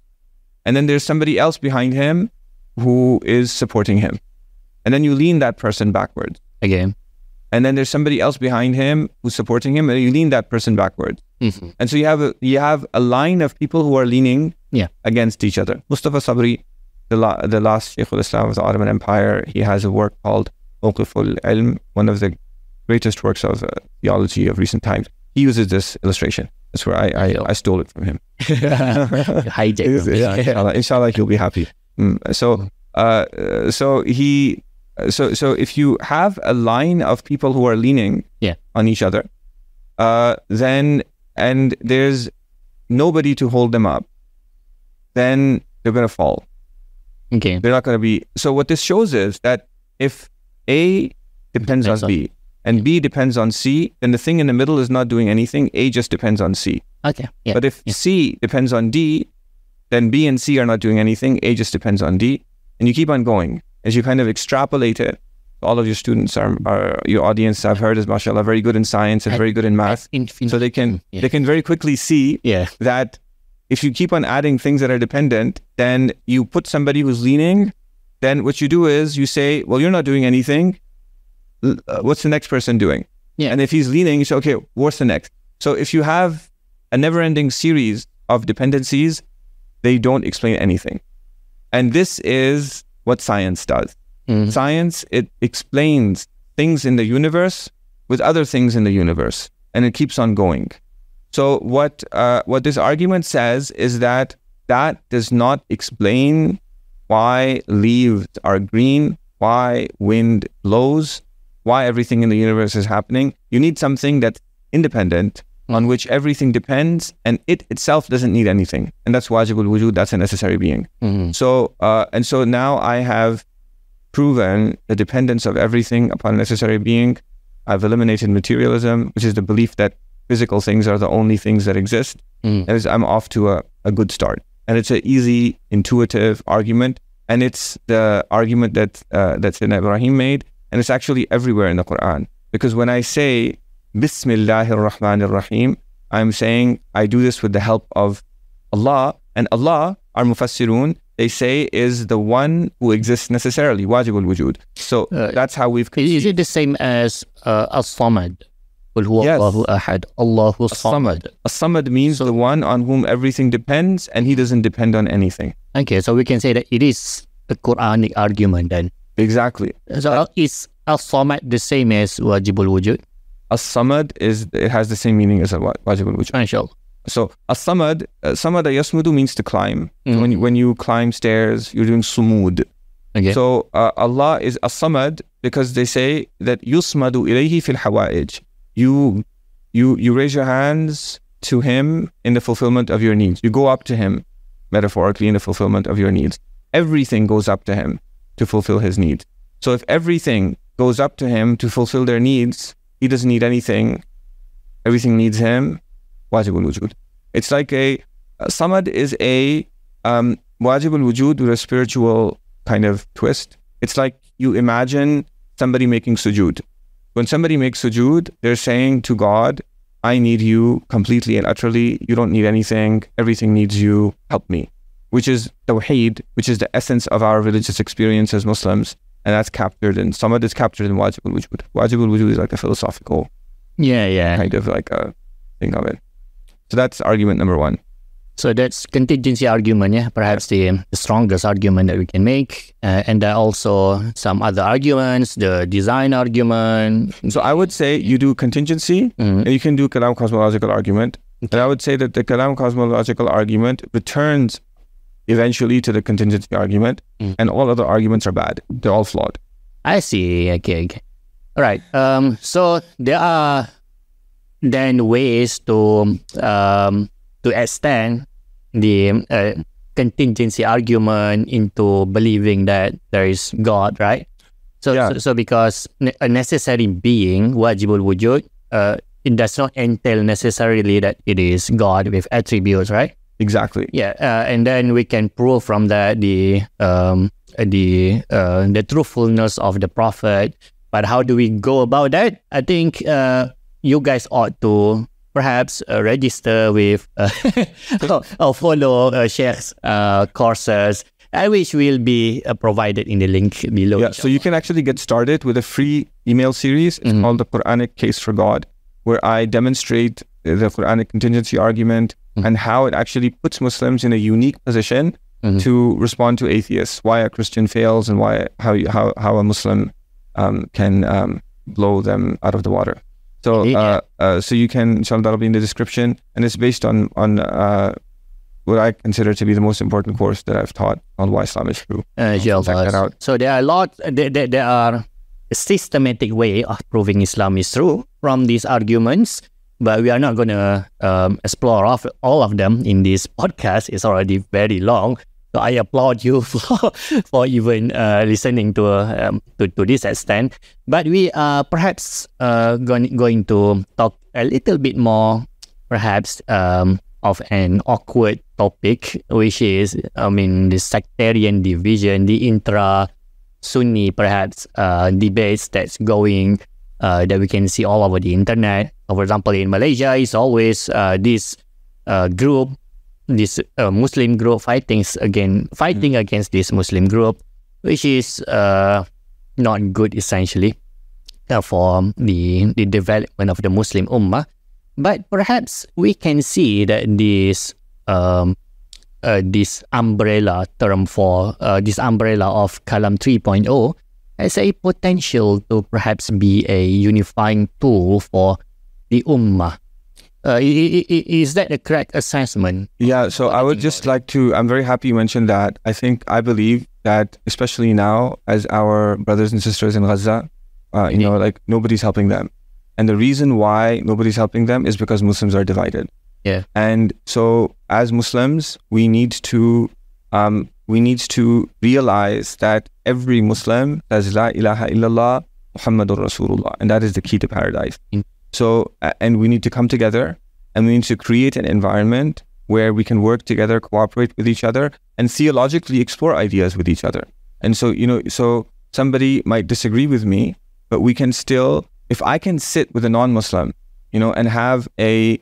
And then there's somebody else behind him who is supporting him. And then you lean that person backwards.
Again.
And then there's somebody else behind him who's supporting him, and you lean that person backwards. And so you have a line of people who are leaning against each other. Mustafa Sabri, the last Shaykh al-Islam of the Ottoman Empire, he has a work called Mawqiful Ilm, one of the greatest works of theology of recent times. He uses this illustration. That's where I stole it from him.
Hijack.
Inshallah, he'll be happy. So if you have a line of people who are leaning on each other, then and there's nobody to hold them up, then they're going to fall.
Okay.
They're not going to be. So what this shows is that if A depends on B and B depends on C, then the thing in the middle is not doing anything. A just depends on C.
Okay. Yeah.
But if C depends on D, then B and C are not doing anything. A just depends on D. And you keep on going. As you kind of extrapolate it, all of your students are your audience, I've heard, is mashallah very good in science and very good in math. So they can very quickly see that if you keep on adding things that are dependent, then you put somebody who's leaning, then what you do is you say, well, you're not doing anything. What's the next person doing?
Yeah.
And if he's leaning, you say, okay, what's the next? So if you have a never-ending series of dependencies, they don't explain anything. And this is what science does. Science, it explains things in the universe with other things in the universe, and it keeps on going. So what this argument says is that does not explain why leaves are green, why wind blows, why everything in the universe is happening. You need something that's independent, on which everything depends, and it itself doesn't need anything. And that's wajibul wujud, that's a necessary being. So now I have proven the dependence of everything upon a necessary being. I've eliminated materialism, which is the belief that physical things are the only things that exist. And I'm off to a good start. And it's an easy, intuitive argument. And it's the argument that Sayyidina Ibrahim made. And it's actually everywhere in the Quran. Because when I say, Bismillahir Rahmanir Rahim, I'm saying I do this with the help of Allah. And Allah, our Mufassirun, they say is the one who exists necessarily, wajibul wujud. So that's how we've conceived.
Is it the same as As-Samad?
Yes.
Allahu Ahad, Allahu Samad.
As-Samad means the one on whom everything depends, and he doesn't depend on anything.
Okay, so we can say that it is a Quranic argument then.
Exactly.
So is As-Samad the same as wajibul wujud?
As-Samad it has the same meaning as wajibul wujud.
Inshallah.
So As-Samad, Samada Yasmudu means to climb. So when you climb stairs, you're doing sumud.
Okay.
So Allah is As-Samad because they say that yusmadu ilayhi fil hawaij. You raise your hands to him in the fulfillment of your needs. You go up to him metaphorically in the fulfillment of your needs. Everything goes up to him to fulfill his needs. So if everything goes up to him to fulfill their needs, he doesn't need anything. Everything needs him. Wajibul wujud. It's like Samad is a wajibul wujud with a spiritual kind of twist. It's like you imagine somebody making sujood. When somebody makes sujood, they're saying to God, I need you completely and utterly. You don't need anything. Everything needs you. Help me. Which is tawheed, which is the essence of our religious experience as Muslims. And that's captured in, Samad is captured in wajibul wujud. Wajibul wujud is like a philosophical kind of like a thing of it. So that's argument number one.
So that's contingency argument, yeah, perhaps the strongest argument that we can make. And there are also some other arguments, the design argument.
So I would say you do contingency, and you can do Kalam cosmological argument. Okay. And I would say that the Kalam cosmological argument returns eventually to the contingency argument, and all other arguments are bad. They're all flawed.
I see. Okay. All right. So there are then ways to extend the contingency argument into believing that there is God, right? So because a necessary being, wajibul wujud, it does not entail necessarily that it is God with attributes, right?
Exactly.
Yeah, and then we can prove from that the truthfulness of the prophet. But how do we go about that? I think you guys ought to perhaps register with or follow Sheikh's courses, which will be provided in the link below.
Yeah, so you can actually get started with a free email series. It's called the Quranic Case for God, where I demonstrate the Quranic contingency argument and how it actually puts Muslims in a unique position to respond to atheists, why a Christian fails and how a Muslim can blow them out of the water. So so you can, inshallah, that'll be in the description, and it's based on what I consider to be the most important course that I've taught on why Islam is true. Check that out.
So there are a systematic way of proving Islam is true from these arguments, but we are not going to explore all of them in this podcast. It's already very long. So I applaud you for even listening to this extent. But we are perhaps going to talk a little bit more, perhaps, of an awkward topic, which is, the sectarian division, the intra-Sunni, perhaps, debates that's going, that we can see all over the internet. For example, in Malaysia, it's always this group, this Muslim group fighting against this Muslim group, which is not good, essentially, for the development of the Muslim Ummah. But perhaps we can see that this umbrella term for this umbrella of Kalam 3.0 has a potential to perhaps be a unifying tool for the Ummah. Is that a correct assessment?
Yeah, so I would just like to, I'm very happy you mentioned that. I believe that, especially now, as our brothers and sisters in Gaza, nobody's helping them. And the reason why nobody's helping them is because Muslims are divided.
Yeah.
And so as Muslims, we need to realize that every Muslim says La ilaha illallah Muhammadur Rasulullah, and that is the key to paradise. So, and we need to come together, and we need to create an environment where we can work together, cooperate with each other, and theologically explore ideas with each other. And so, so somebody might disagree with me, but we can still, if I can sit with a non-Muslim, and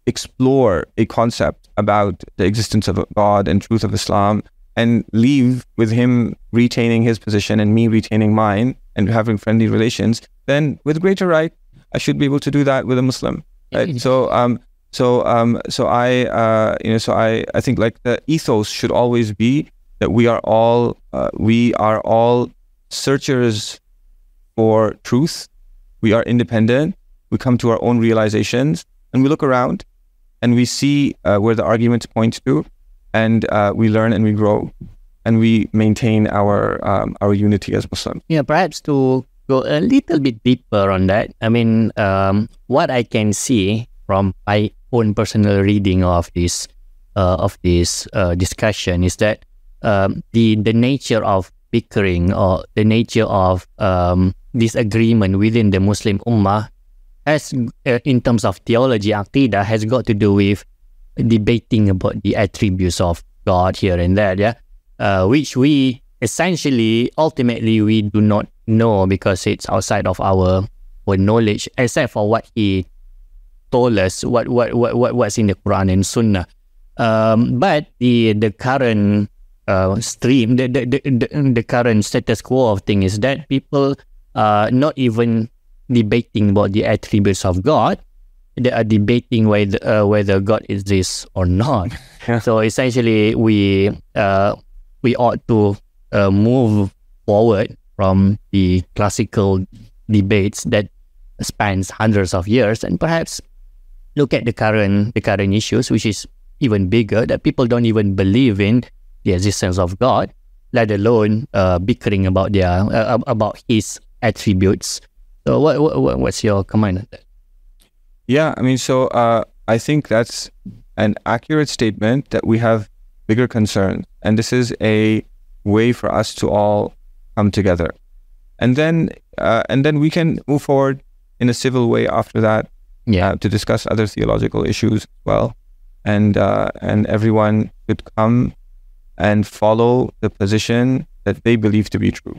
explore a concept about the existence of God and truth of Islam, and leave with him retaining his position and me retaining mine and having friendly relations, then with greater right, I should be able to do that with a Muslim. Right? So I think like the ethos should always be that we are all searchers for truth. We are independent. We come to our own realizations, and we look around, and we see where the arguments point to, and we learn and we grow, and we maintain our unity as Muslims.
Yeah, perhaps to go a little bit deeper on that. What I can see from my own personal reading of this of this discussion is that the nature of bickering or the nature of disagreement within the Muslim Ummah has, in terms of theology, aqidah, has got to do with debating about the attributes of God here and there, which we essentially, ultimately, we do not know because it's outside of our knowledge, except for what he told us, what's in the Quran and Sunnah. But the current stream, the current status quo of things is that people are not even debating about the attributes of God. They are debating whether God exists or not. So essentially, we ought to move forward from the classical debates that spans hundreds of years and perhaps look at the current issues, which is even bigger, that people don't even believe in the existence of God, let alone bickering about about His attributes. So what's your comment on that?
Yeah, I mean, so I think that's an accurate statement that we have bigger concerns, and this is a way for us to all come together, and then we can move forward in a civil way after that, to discuss other theological issues as well, and everyone could come and follow the position that they believe to be true,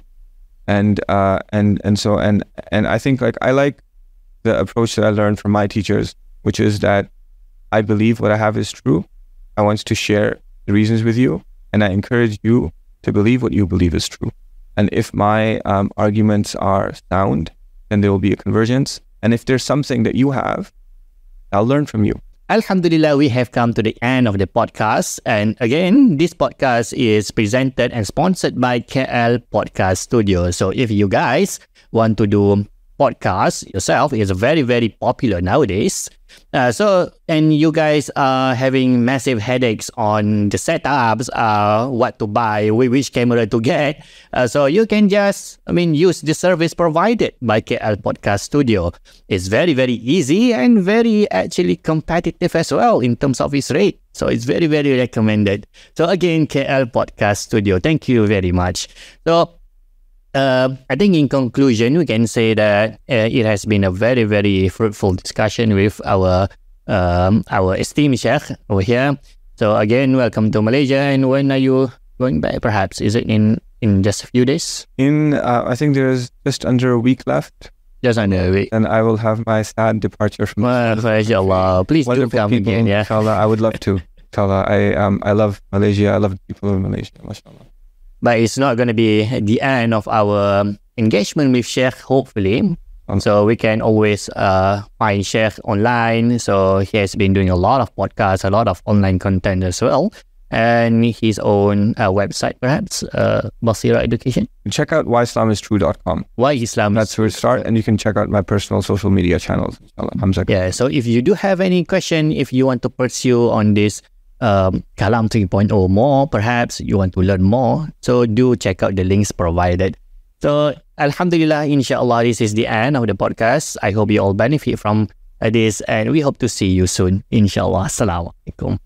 and I think I like the approach that I learned from my teachers, which is that I believe what I have is true. I want to share the reasons with you, and I encourage you to believe what you believe is true. And if my arguments are sound, then there will be a convergence. And if there's something that you have, I'll learn from you.
Alhamdulillah, we have come to the end of the podcast. And again, this podcast is presented and sponsored by KL Podcast Studio. So if you guys want to do podcast yourself, is very, very popular nowadays. And you guys are having massive headaches on the setups, what to buy, which camera to get. So you can just, use the service provided by KL Podcast Studio. It's very, very easy and very actually competitive as well in terms of its rate. So it's very, very recommended. So again, KL Podcast Studio, thank you very much. So I think in conclusion, we can say that it has been a very, very fruitful discussion with our esteemed Sheikh over here. So again, welcome to Malaysia. And when are you going back? Perhaps is it in just a few days?
I think there's just under a week left.
Just under a week.
And I will have my sad departure from.
MashaAllah. Please do come
people,
again. Yeah.
Inshallah, I would love to. Inshallah, I love Malaysia. I love the people of Malaysia. MashaAllah.
But it's not going to be the end of our engagement with Sheikh, hopefully. So we can always find Sheikh online. So he has been doing a lot of podcasts, a lot of online content as well. And his own website, perhaps, Basira Education.
Check out whyislamistrue.com.
Why Islam?
That's where it starts. And you can check out my personal social media channels. Hamza.
Yeah, so if you do have any question, if you want to pursue on this KALAM 3.0 more, perhaps you want to learn more, so do check out the links provided. So Alhamdulillah, inshallah, this is the end of the podcast. I hope you all benefit from this, and we hope to see you soon, inshallah. Assalamu alaikum.